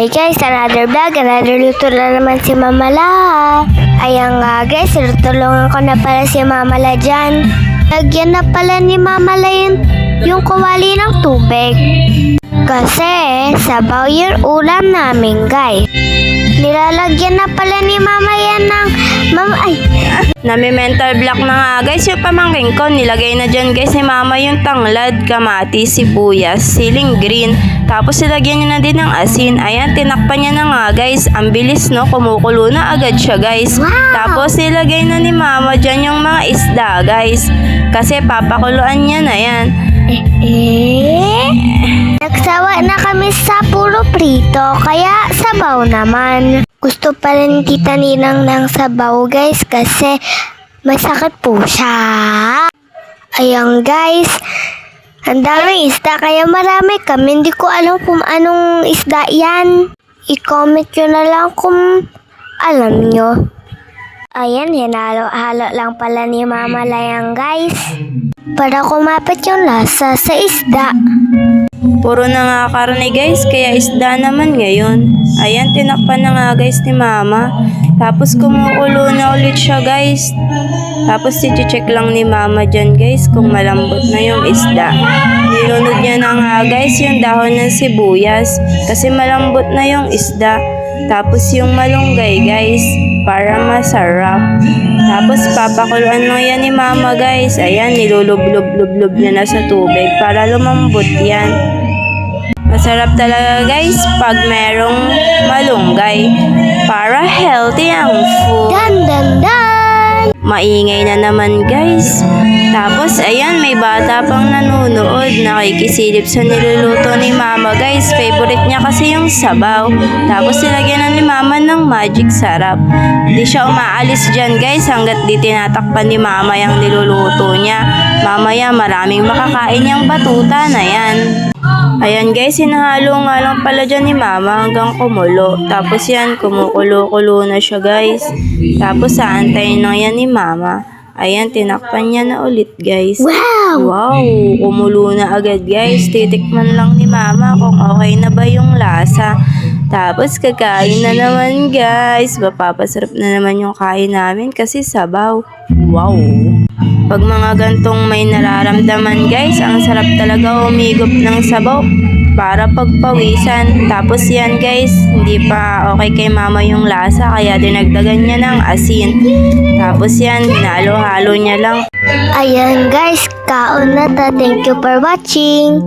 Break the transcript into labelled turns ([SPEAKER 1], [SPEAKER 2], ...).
[SPEAKER 1] Hi guys, another vlog, another luto na naman si Mama La. Ayan nga guys, tulungan ko na pala si Mama La dyan. Lagyan na pala ni Mama La yung kawali ng tubig. Kasi sabaw yung ulam namin guys. Nilalagyan na pala ni Mama yan ng...
[SPEAKER 2] Nami-mental block na nga guys yung pamangking ko. Nilagay na dyan guys ni Mama yung tanglad, kamatis, sibuyas, siling green. Tapos nilagyan niya na din ng asin. Ayan, tinakpan niya na nga guys. Ang bilis no, kumukulo na agad siya guys.
[SPEAKER 1] Wow!
[SPEAKER 2] Tapos nilagay na ni Mama dyan yung mga isda guys. Kasi papakuluan niya na yan.
[SPEAKER 1] Nagsawa na kami sa puro prito, kaya sabaw naman. Gusto pa rin Tita Ninang ng sabaw guys kasi masakit po siya. Ayan guys, ang daming isda kaya marami kami. Hindi ko alam kung anong isda yan. I-comment nyo na lang kung alam nyo. Ayan, hinalo-halo lang pala ni Mama Layang guys. Para kumapit yung lasa sa isda.
[SPEAKER 2] Puro na nga karne guys, kaya isda naman ngayon. Ayan, tinakpan na nga guys ni Mama. Tapos kumukulo na ulit siya guys. Tapos i-check lang ni Mama dyan guys kung malambot na yung isda. Nilunod niya na nga guys yung dahon ng sibuyas kasi malambot na yung isda. Tapos yung malunggay guys para masarap. Tapos papakuluan lang yan ni Mama guys. Ayan, nilulublob-lublob niya na sa tubig para lumambot yan. Masarap talaga guys pag merong malunggay para healthy ang food.
[SPEAKER 1] Dan dan dan!
[SPEAKER 2] Maingay na naman guys. Tapos ayan, may bata pang nanonood, nakikisilip sa niluluto ni Mama guys. Favorite niya kasi yung sabaw. Tapos nilagyan na ni Mama ng magic sarap. Di siya umaalis dyan guys hanggat di tinatakpan ni Mama yung niluluto niya. Mamaya maraming makakain yung batuta na yan. Ayan guys, hinahalo nga lang pala dyan ni Mama hanggang kumulo. Tapos yan, kumukulo-kulo na siya guys. Tapos aantayin lang yan ni Mama. Ayan, tinakpan niya na ulit guys.
[SPEAKER 1] Wow!
[SPEAKER 2] Wow, kumulo na agad guys. Titikman lang ni Mama kung okay na ba yung lasa. Tapos kakain na naman guys. Mapapasarap na naman yung kain namin kasi sabaw. Wow! Pag mga gantong may nararamdaman guys, ang sarap talaga umigop ng sabaw para pagpawisan. Tapos yan guys, hindi pa okay kay Mama yung lasa kaya dinagdagan niya ng asin. Tapos yan, hinalo-halo niya lang.
[SPEAKER 1] Ayan guys, kaon na ta. Thank you for watching.